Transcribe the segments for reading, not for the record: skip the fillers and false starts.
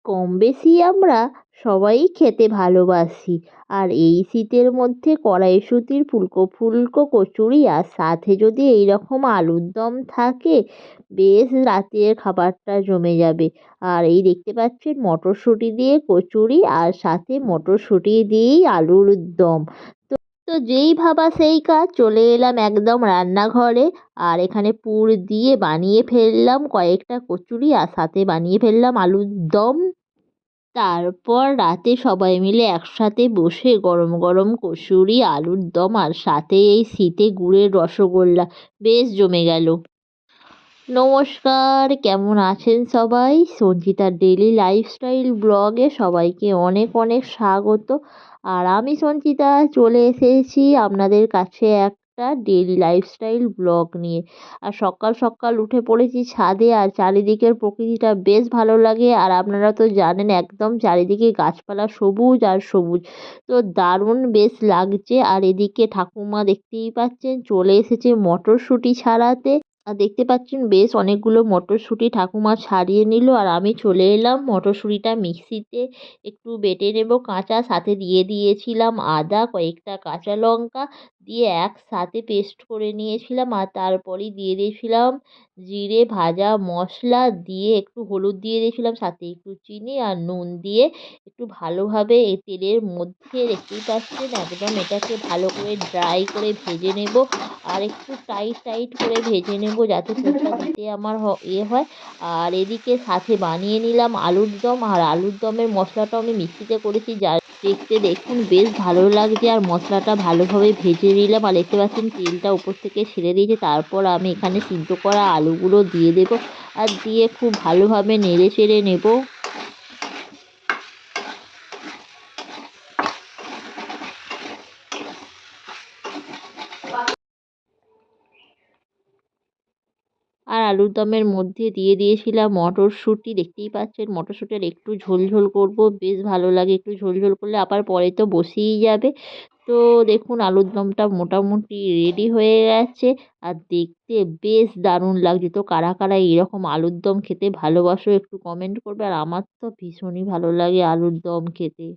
কম বেশি আমরা সবাই খেতে ভালোবাসি। আর এই শীতের মধ্যে কড়াইশুঁটির ফুলকো ফুলকো কচুরি আর সাথে যদি এই রকম আলুর দম থাকে, বেশ রাতের খাবারটা জমে যাবে। আর এই দেখতে পাচ্ছেন মটরশুঁটি দিয়ে কচুরি আর সাথে মটরশুঁটি দিয়েই আলুর দম। তো যেই ভাবা সেই কাজ, চলে এলাম একদম রান্নাঘরে। আর এখানে পুর দিয়ে বানিয়ে ফেললাম কয়েকটা কচুরি আর সাথে বানিয়ে ফেললাম আলুর দম। তারপর রাতে সবাই মিলে একসাথে বসে গরম গরম কচুরি আলুর দম আর সাথে এই শীতে গুড়ের রসগোল্লা বেশ জমে গেল। নমস্কার, কেমন আছেন সবাই? সঞ্চিতার ডেইলি লাইফস্টাইল ব্লগে সবাইকে অনেক অনেক স্বাগত। আর আমি সঞ্চিতা চলে এসেছি আপনাদের কাছে একটা ডেইলি লাইফস্টাইল ব্লগ নিয়ে। আর সকাল সকাল উঠে পড়েছি ছাদে, আর চারিদিকের প্রকৃতিটা বেশ ভালো লাগে। আর আপনারা তো জানেন একদম চারিদিকে গাছপালা সবুজ আর সবুজ, তো দারুণ বেশ লাগছে। আর এদিকে ঠাকুমা দেখতেই পাচ্ছেন চলে এসেছে মটরশুঁটি ছাড়াতে। আর দেখতে পাচ্ছেন বেশ অনেকগুলো মটরশুঁটি ঠাকুমা ছাড়িয়ে নিল, আর আমি চলে এলাম মটরশুঁটিটা মিক্সিতে একটু বেটে নেব কাঁচা। সাথে দিয়ে দিয়েছিলাম আদা, কয়েকটা কাঁচা লঙ্কা দিয়ে একসাথে পেস্ট করে নিয়েছিলাম। আর তারপরেই দিয়ে দিয়েছিলাম জিরে ভাজা মশলা, দিয়ে একটু হলুদ দিয়ে দিয়েছিলাম, সাথে একটু চিনি আর নুন দিয়ে একটু ভালোভাবে এই তেলের মধ্যে দেখতেই পাচ্ছেন একদম এটাকে ভালো করে ড্রাই করে ভেজে নেব। আর একটু টাইট টাইট করে ভেজে নেব যাতে পুরটা দিতে আমার হয়। আর এদিকে সাথে বানিয়ে নিলাম আলুর দম। আর আলুর দমের মশলাটাও আমি মিক্সিতে করেছি, যা দেখতে দেখুন বেশ ভালো লাগছে। আর মশলাটা ভালোভাবে ভেজে নিলাম, আর দেখতে পাচ্ছেন তেলটা উপর থেকে ছেড়ে দিয়েছে। তারপর আমি এখানে সিদ্ধ করা আলুগুলো দিয়ে দেবো, আর দিয়ে খুব ভালোভাবে নেড়ে চেড়ে নেব। আর আলুর দমের মধ্যে দিয়ে দিয়েছিলাম মটরশুঁটি। দেখতেই পাচ্ছেন মটরশুঁটির একটু ঝোল ঝোল করব, বেশ ভালো লাগে একটু ঝোল ঝোল করলে, আবার পরে তো বসেই যাবে। তো দেখুন আলুর দমটা মোটামুটি রেডি হয়ে গেছে, আর দেখতে বেশ দারুণ লাগছে। তো কারা কারা এরকম আলুর দম খেতে ভালোবাসো একটু কমেন্ট করবে। আর আমার তো ভীষণই ভালো লাগে আলুর দম খেতে।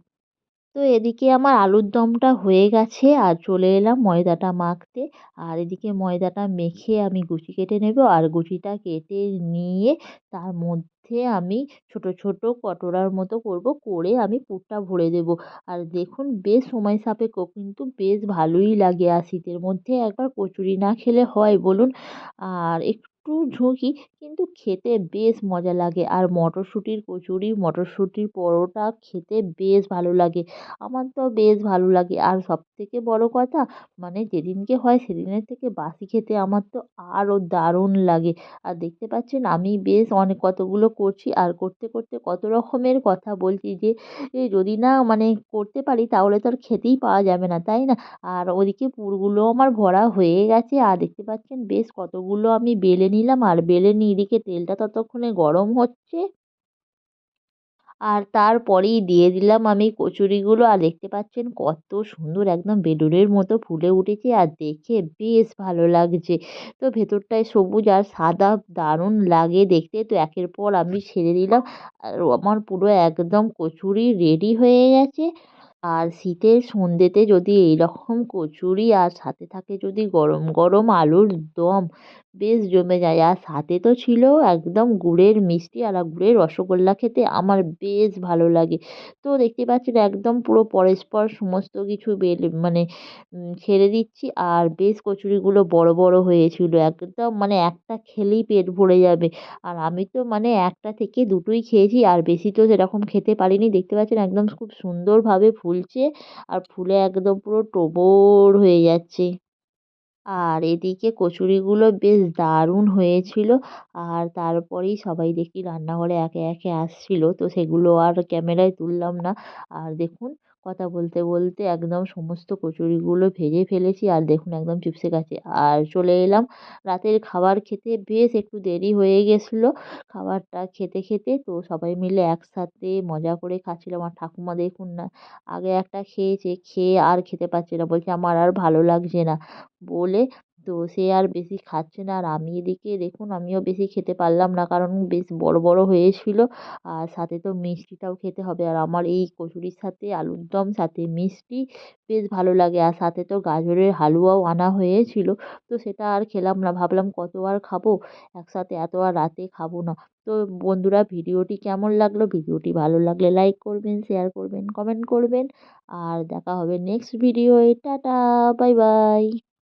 তো এদিকে আমার আলুর দমটা হয়ে গেছে, আর চলে এলাম ময়দাটা মাখতে। আর এদিকে ময়দাটা মেখে আমি গুচি কেটে নেব, আর গুচিটা কেটে নিয়ে তার মধ্যে আমি ছোট ছোট কটোরার মতো করব, করে আমি পুরটা ভরে দেব। আর দেখুন বেশ সময় সাপেক্ষ কিন্তু বেশ ভালোই লাগে। আর শীতের মধ্যে একবার কচুরি না খেলে হয় বলুন? আর একটু ঝুঁকি, কিন্তু খেতে বেশ মজা লাগে। আর মটরশুঁটির কচুরি, মটরশুঁটির পরোটা খেতে বেশ ভালো লাগে। আমার তো বেশ ভালো লাগে। আর সবথেকে বড় কথা, মানে যেদিনকে হয় সেদিনের থেকে বাসি খেতে আমার তো আরও দারুণ লাগে। আর দেখতে পাচ্ছেন আমি বেশ অনেক কতগুলো করছি, আর করতে করতে কত রকমের কথা বলছি যে যদি না মানে করতে পারি তাহলে তো আর খেতেই পাওয়া যাবে না, তাই না? আর ওদিকে পুরগুলো আমার ভরা হয়ে গেছে, আর দেখতে পাচ্ছেন বেশ কতগুলো আমি বেলে নিলাম। আর বেলে নিয়ে এদিকে তেলটা ততক্ষণে গরম হচ্ছে। আর তারপরেই দিয়ে দিলাম আমি কচুরিগুলো, আর দেখতে পাচ্ছেন কত সুন্দর একদম বেলুনের মতো ফুলে উঠেছে, আর দেখে বেশ ভালো লাগছে। তো ভেতরটায় সবুজ আর সাদা দারুণ লাগে দেখতে। তো একের পর আমি ছেড়ে দিলাম, আর আমার পুরো একদম কচুরি রেডি হয়ে গেছে। আর শীতের সন্ধ্যেতে যদি এইরকম কচুরি আর সাথে থাকে যদি গরম গরম আলুর দম, বেশ জমে যায়। আর সাথে তো ছিল একদম গুড়ের মিষ্টি আর গুড়ের রসগোল্লা, খেতে আমার বেশ ভালো লাগে। তো দেখতে পাচ্ছেন একদম পুরো পরস্পর সমস্ত কিছু মানে ছেড়ে দিচ্ছি। আর বেশ কচুরিগুলো বড় বড় হয়েছিল একদম, মানে একটা খেলেই পেট ভরে যাবে। আর আমি তো মানে একটা থেকে দুটোই খেয়েছি, আর বেশি তো সেরকম খেতে পারিনি। দেখতে পাচ্ছেন একদম খুব সুন্দরভাবে ফুলছে, আর ফুলে একদম পুরো টোবর হয়ে যাচ্ছে। আর এদিকে কচুরিগুলো বেশ দারুণ হয়েছিল। আর তারপরেই সবাই দেখি রান্নাঘরে একে একে আসছিল, তো সেগুলো আর ক্যামেরায় তুললাম না। আর দেখুন কথা বলতে বলতে একদম সমস্ত কচুরিগুলো ভেজে ফেলেছি, আর দেখুন একদম চিপসে গেছে। আর চলে এলাম রাতের খাবার খেতে, বেশ একটু দেরি হয়ে গেছিলো খাবারটা খেতে খেতে। তো সবাই মিলে একসাথে মজা করে খাচ্ছিলাম। আর ঠাকুমা দেখুন না, আগে একটা খেয়েছে, খেয়ে আর খেতে পারছে না, বলছে আমার আর ভালো লাগছে না বলে তো সে আর বেশি খাচ্ছে না, আর আমি এদিকে দেখুন আমিও বেশি খেতে পারলাম না, কারণ বেশ বড় বড় হয়েছিল। আর সাথে তো মিষ্টিটাও খেতে হবে, আর আমার এই কচুরির সাথে আলুর দম সাথে মিষ্টি বেশ ভালো লাগে, আর সাথে তো গাজরের হালুয়াও আনা হয়েছিল। তো সেটা আর খেলাম না, ভাবলাম কত আর খাবো একসাথে, এত আর রাতে খাবো না। তো বন্ধুরা, ভিডিওটি কেমন লাগলো? ভিডিওটি ভালো লাগলে লাইক করবেন, শেয়ার করবেন, কমেন্ট করবেন। আর দেখা হবে নেক্সট ভিডিওয়ে। Tata, bye by.